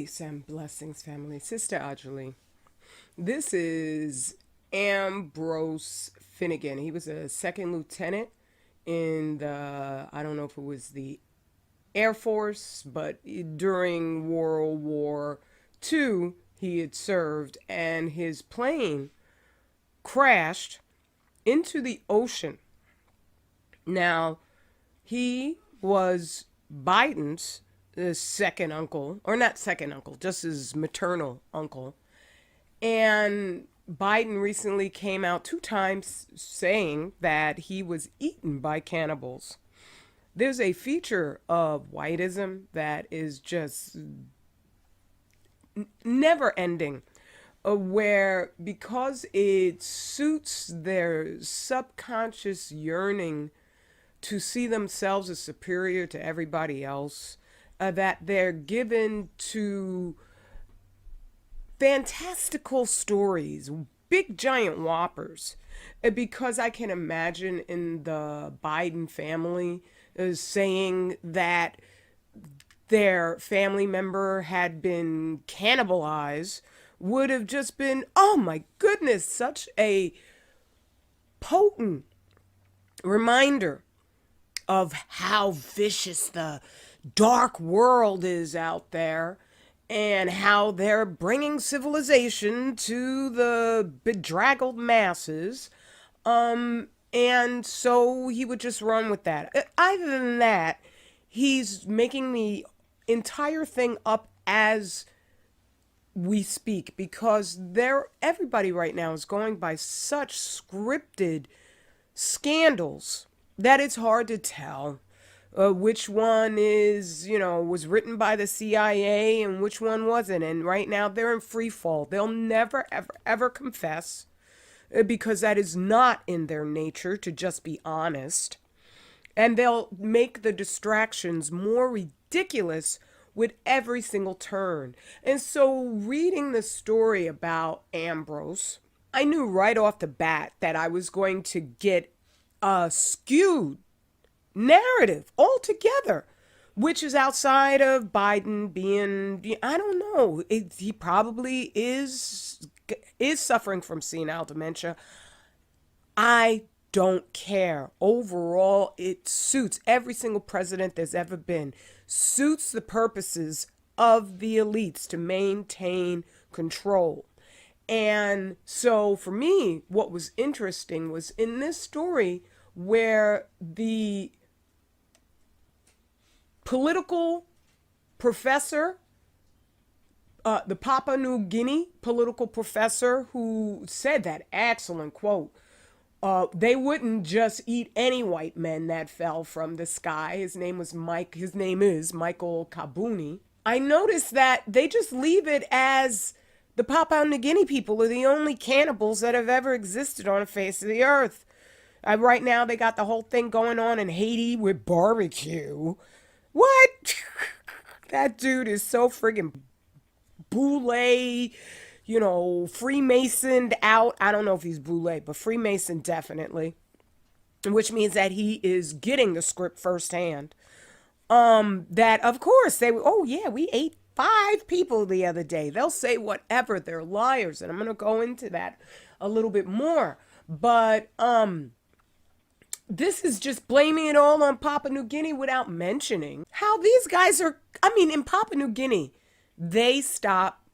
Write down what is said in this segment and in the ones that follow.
Peace and blessings, family. Sister Ajali. This is Ambrose Finnegan. He was a second lieutenant in I don't know if it was the Air Force, but during World War II, he had served, and his plane crashed into the ocean. Now, he was Biden's second uncle, or not second uncle, just his maternal uncle. And Biden recently came out two times saying that he was eaten by cannibals. There's a feature of whiteism that is just never ending, where because it suits their subconscious yearning to see themselves as superior to everybody else, that they're given to fantastical stories, big giant whoppers. Because I can imagine in the Biden family saying that their family member had been cannibalized would have just been, oh my goodness, such a potent reminder of how vicious the dark world is out there and how they're bringing civilization to the bedraggled masses. And so he would just run with that. Other than that, he's making the entire thing up as we speak because everybody right now is going by such scripted scandals that it's hard to tell which one was written by the CIA and which one wasn't. And right now they're in free fall. They'll never, ever, ever confess because that is not in their nature to just be honest. And they'll make the distractions more ridiculous with every single turn. And so reading the story about Ambrose, I knew right off the bat that I was going to get a skewed narrative altogether, which is outside of Biden being, I don't know, he probably is suffering from senile dementia. I don't care. Overall, it suits every single president there's ever been, suits the purposes of the elites to maintain control. And so for me, what was interesting was in this story where the political professor, the Papua New Guinea political professor who said that excellent quote, they wouldn't just eat any white men that fell from the sky. His name is Michael Kabuni. I noticed that they just leave it as the Papua New Guinea people are the only cannibals that have ever existed on the face of the earth. Right now, they got the whole thing going on in Haiti with barbecue. What? That dude is so friggin' boule, Freemasoned out. I don't know if he's boule, but Freemason definitely. Which means that he is getting the script firsthand. That of course oh yeah, we ate 5 people the other day. They'll say whatever, they're liars, and I'm gonna go into that a little bit more. But this is just blaming it all on Papua New Guinea without mentioning how these guys are. I mean, in Papua New Guinea, they stopped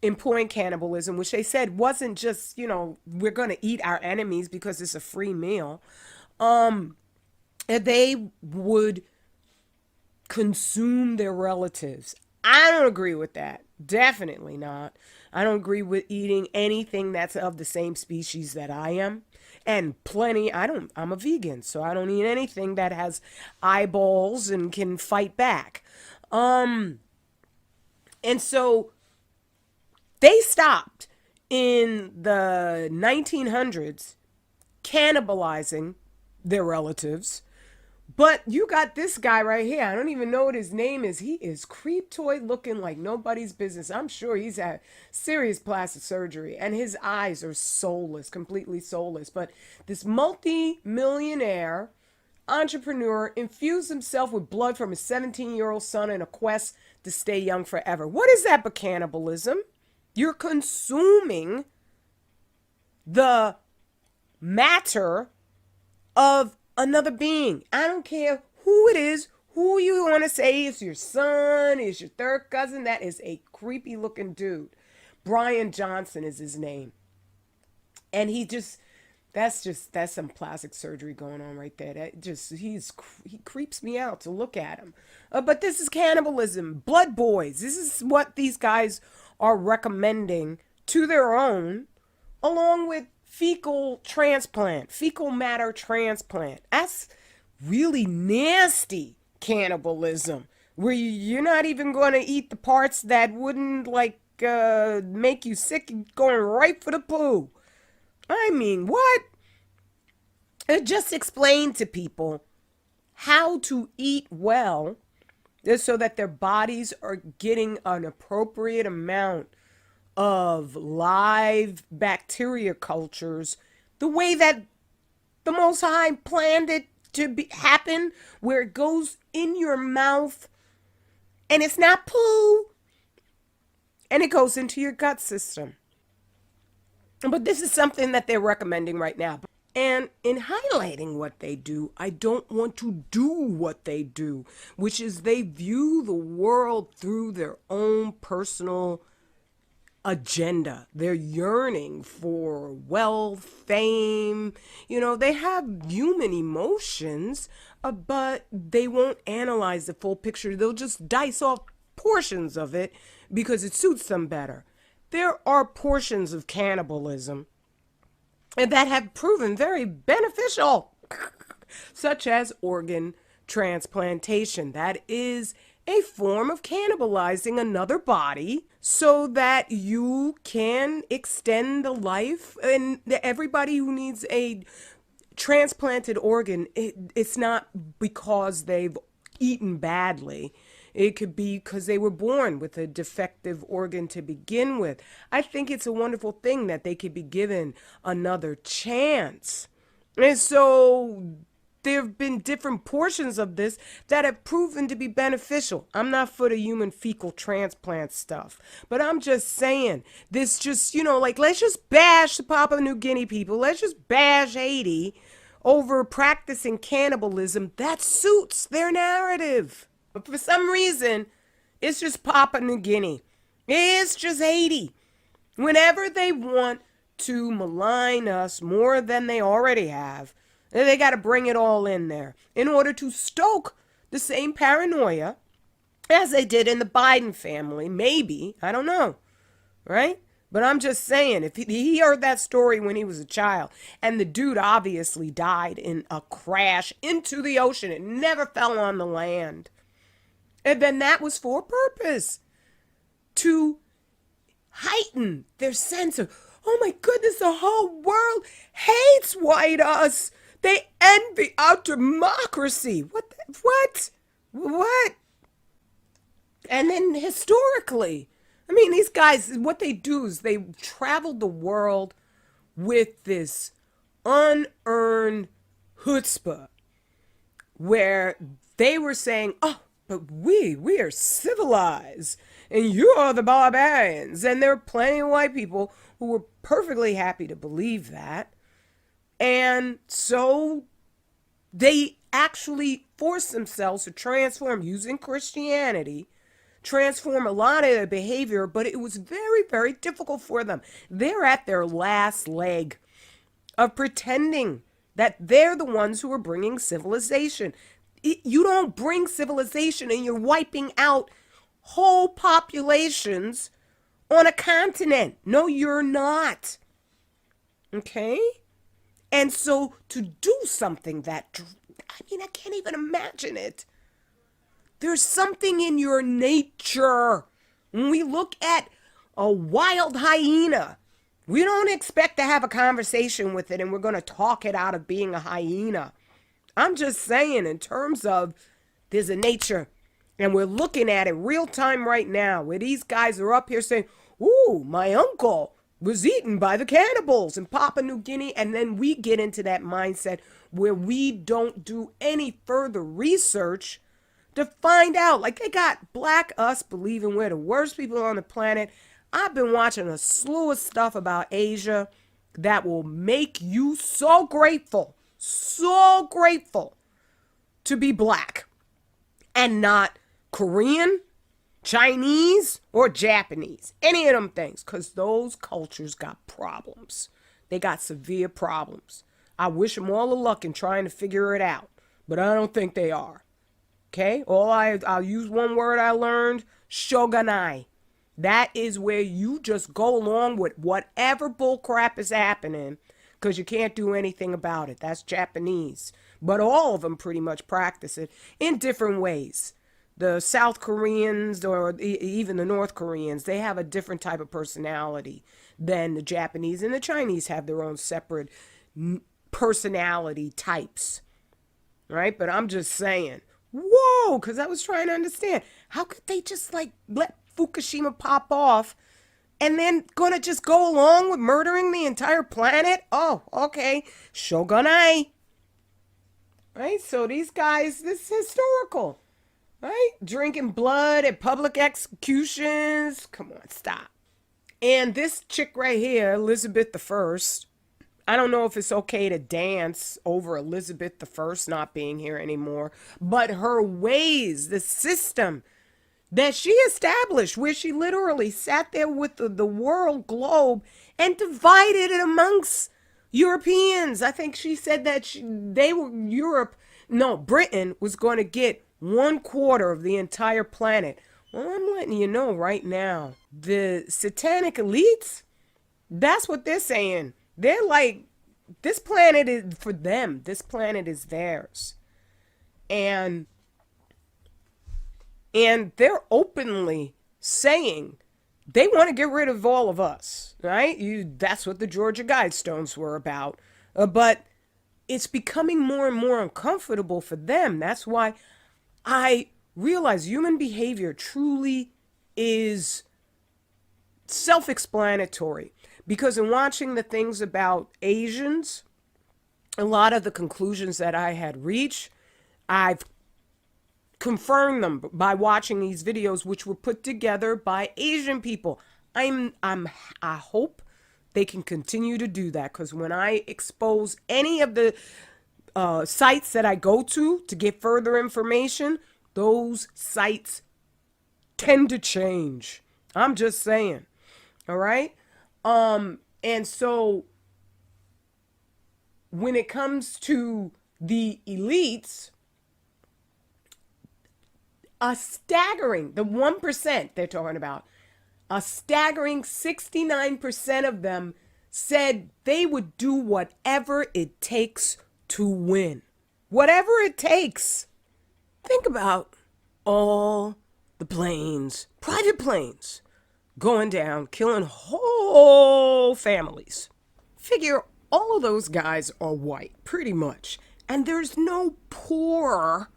employing cannibalism, which they said wasn't just, we're going to eat our enemies because it's a free meal. And they would consume their relatives. I don't agree with that. Definitely not. I don't agree with eating anything that's of the same species that I am. And I'm a vegan, so I don't eat anything that has eyeballs and can fight back. And so they stopped in the 1900s cannibalizing their relatives. But you got this guy right here. I don't even know what his name is. He is creeptoid looking like nobody's business. I'm sure he's had serious plastic surgery and his eyes are soulless, completely soulless. But this multi-millionaire entrepreneur infused himself with blood from his 17-year-old son in a quest to stay young forever. What is that but cannibalism? You're consuming the matter of another being. I don't care who it is, who you want to say is your son, is your third cousin. That is a creepy looking dude. Brian Johnson is his name. And that's some plastic surgery going on right there. He creeps me out to look at him. But this is cannibalism, blood boys. This is what these guys are recommending to their own, along with fecal matter transplant. That's really nasty cannibalism, where you're not even going to eat the parts that wouldn't make you sick and going right for the poo. I mean, what? Just explain to people how to eat well so that their bodies are getting an appropriate amount of live bacteria cultures the way that the Most High planned it to happen, where it goes in your mouth and it's not poo and it goes into your gut system. But this is something that they're recommending right now. And in highlighting what they do, I don't want to do what they do, which is they view the world through their own personal agenda. They're yearning for wealth, fame. They have human emotions, but they won't analyze the full picture. They'll just dice off portions of it because it suits them better. There are portions of cannibalism that have proven very beneficial, such as organ transplantation. That is a form of cannibalizing another body so that you can extend the life. And everybody who needs a transplanted organ, it's not because they've eaten badly. It could be because they were born with a defective organ to begin with. I think it's a wonderful thing that they could be given another chance. And so there have been different portions of this that have proven to be beneficial. I'm not for the human fecal transplant stuff, but I'm just saying this let's just bash the Papua New Guinea people. Let's just bash Haiti over practicing cannibalism. That suits their narrative. But for some reason, it's just Papua New Guinea. It's just Haiti. Whenever they want to malign us more than they already have, they got to bring it all in there in order to stoke the same paranoia as they did in the Biden family. Maybe. I don't know. Right? But I'm just saying, if he heard that story when he was a child, and the dude obviously died in a crash into the ocean, it never fell on the land. And then that was for a purpose, to heighten their sense of, oh my goodness, the whole world hates white us. They envy our democracy. What? And then historically, these guys, what they do is they traveled the world with this unearned chutzpah, where they were saying, oh, but we are civilized, and you are the barbarians. And there are plenty of white people who were perfectly happy to believe that. And so they actually forced themselves to transform, using Christianity, transform a lot of their behavior, but it was very, very difficult for them. They're at their last leg of pretending that they're the ones who are bringing civilization. You don't bring civilization and you're wiping out whole populations on a continent. No, you're not. Okay? And so to do something that, I can't even imagine it. There's something in your nature. When we look at a wild hyena, we don't expect to have a conversation with it and we're going to talk it out of being a hyena. I'm just saying, in terms of there's a nature, and we're looking at it real time right now, where these guys are up here saying, ooh, my uncle was eaten by the cannibals in Papua New Guinea. And then we get into that mindset where we don't do any further research to find out. Like, they got black us believing we're the worst people on the planet. I've been watching a slew of stuff about Asia that will make you so grateful to be black and not Korean, Chinese, or Japanese. Any of them things, because those cultures got problems. They got severe problems. I wish them all the luck in trying to figure it out, but I don't think they are. Okay? I'll use one word I learned, shogunai. That is where you just go along with whatever bullcrap is happening because you can't do anything about it. That's Japanese. But all of them pretty much practice it in different ways. The South Koreans or even the North Koreans, they have a different type of personality than the Japanese, and the Chinese have their own separate personality types. Right? But I'm just saying, whoa, because I was trying to understand. How could they just like let Fukushima pop off and then gonna just go along with murdering the entire planet? Oh, okay. Shogunai. Right? So these guys, this is historical. Right? Drinking blood at public executions. Come on, stop. And this chick right here, Elizabeth I, I don't know if it's okay to dance over Elizabeth I not being here anymore, but her ways, the system that she established, where she literally sat there with the world globe and divided it amongst Europeans. I think she said that Britain was going to get 1/4 of the entire planet. Well, I'm letting you know right now, the satanic elites, that's what they're saying. They're like, this planet is for them. This planet is theirs. And they're openly saying they want to get rid of all of us, right? That's what the Georgia Guidestones were about. But it's becoming more and more uncomfortable for them. That's why I realize human behavior truly is self-explanatory. Because in watching the things about Asians, a lot of the conclusions that I had reached, I've confirmed them by watching these videos, which were put together by Asian people. I hope they can continue to do that, because when I expose any of the sites that I go to get further information, those sites tend to change. I'm just saying. All right? And so when it comes to the elites, the 1% they're talking about, a staggering 69% of them said they would do whatever it takes to win. Whatever it takes. Think about all the planes, private planes, going down, killing whole families. Figure all of those guys are white, pretty much. And there's no poor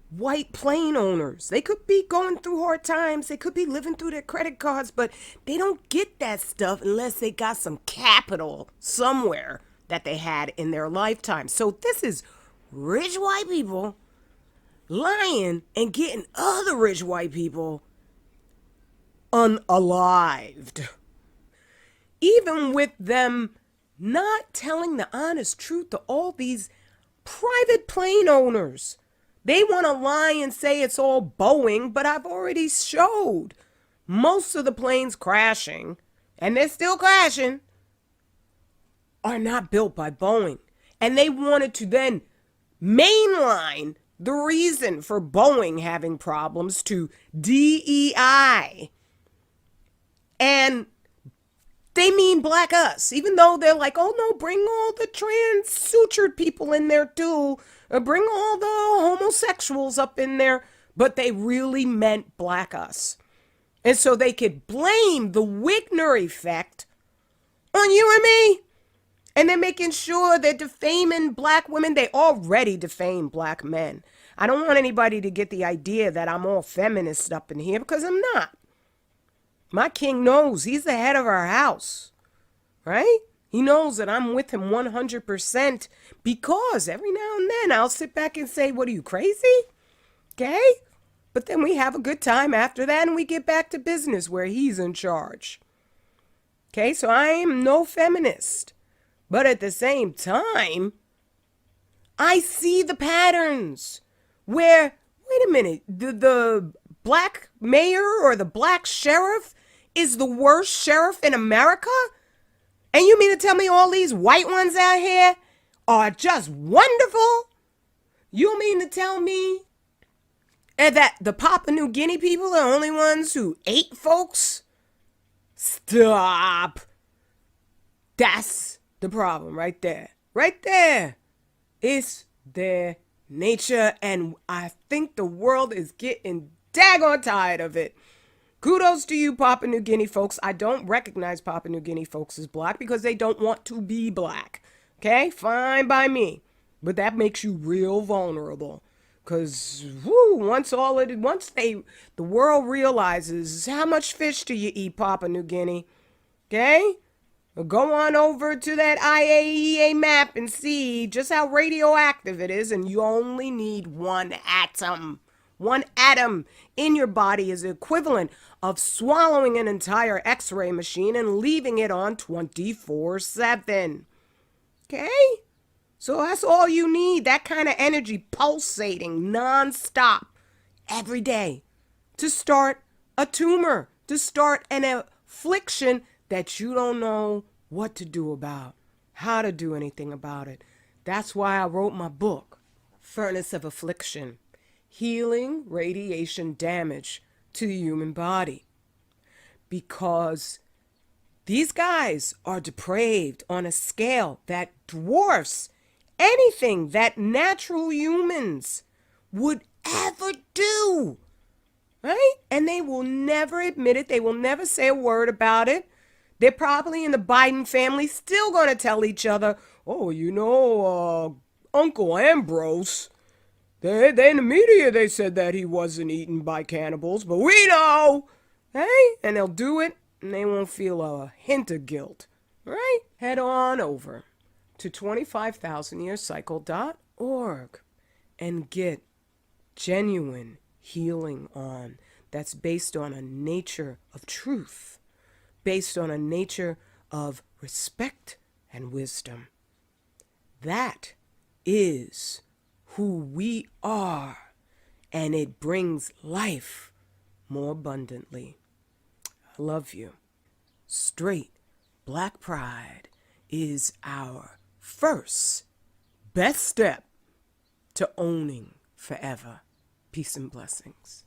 white plane owners. They could be going through hard times. They could be living through their credit cards, but they don't get that stuff unless they got some capital somewhere that they had in their lifetime. So this is rich white people lying and getting other rich white people unalived. Even with them not telling the honest truth to all these private plane owners. They want to lie and say it's all Boeing, but I've already showed most of the planes crashing, and they're still crashing, are not built by Boeing. And they wanted to then mainline the reason for Boeing having problems to DEI. And they mean black us, even though they're like, oh no, bring all the trans sutured people in there too. Bring all the homosexuals up in there. But they really meant black us. And so they could blame the Wigner effect on you and me. And they're making sure they're defaming black women. They already defame black men. I don't want anybody to get the idea that I'm all feminist up in here, because I'm not. My king knows he's the head of our house. right? He knows that I'm with him 100% because every now and then I'll sit back and say, what are you, crazy? Okay? But then we have a good time after that and we get back to business where he's in charge. Okay? So I am no feminist. But at the same time, I see the patterns where, wait a minute, the black mayor or the black sheriff is the worst sheriff in America? And you mean to tell me all these white ones out here are just wonderful? You mean to tell me that the Papua New Guinea people are the only ones who ate folks? Stop. That's the problem right there. Right there. It's their nature, and I think the world is getting daggone tired of it. Kudos to you, Papua New Guinea folks. I don't recognize Papua New Guinea folks as black because they don't want to be black. Okay? Fine by me. But that makes you real vulnerable. Because, once the world realizes how much fish do you eat, Papua New Guinea? Okay? Go on over to that IAEA map and see just how radioactive it is, and you only need one atom. One atom in your body is the equivalent of swallowing an entire x-ray machine and leaving it on 24/7. Okay? So that's all you need, that kind of energy pulsating nonstop every day to start a tumor, to start an affliction that you don't know what to do about, how to do anything about it. That's why I wrote my book, Furnace of Affliction, Healing Radiation Damage to the Human Body. Because these guys are depraved on a scale that dwarfs anything that natural humans would ever do. Right? And they will never admit it. They will never say a word about it. They're probably in the Biden family still going to tell each other, oh, Uncle Ambrose, they in the media, they said that he wasn't eaten by cannibals, but we know. Hey? And they'll do it, and they won't feel a hint of guilt. Right? Head on over to 25000yearcycle.org and get genuine healing on that's based on a nature of truth, based on a nature of respect and wisdom. That is who we are, and it brings life more abundantly. I love you. Straight black pride is our first best step to owning forever. Peace and blessings.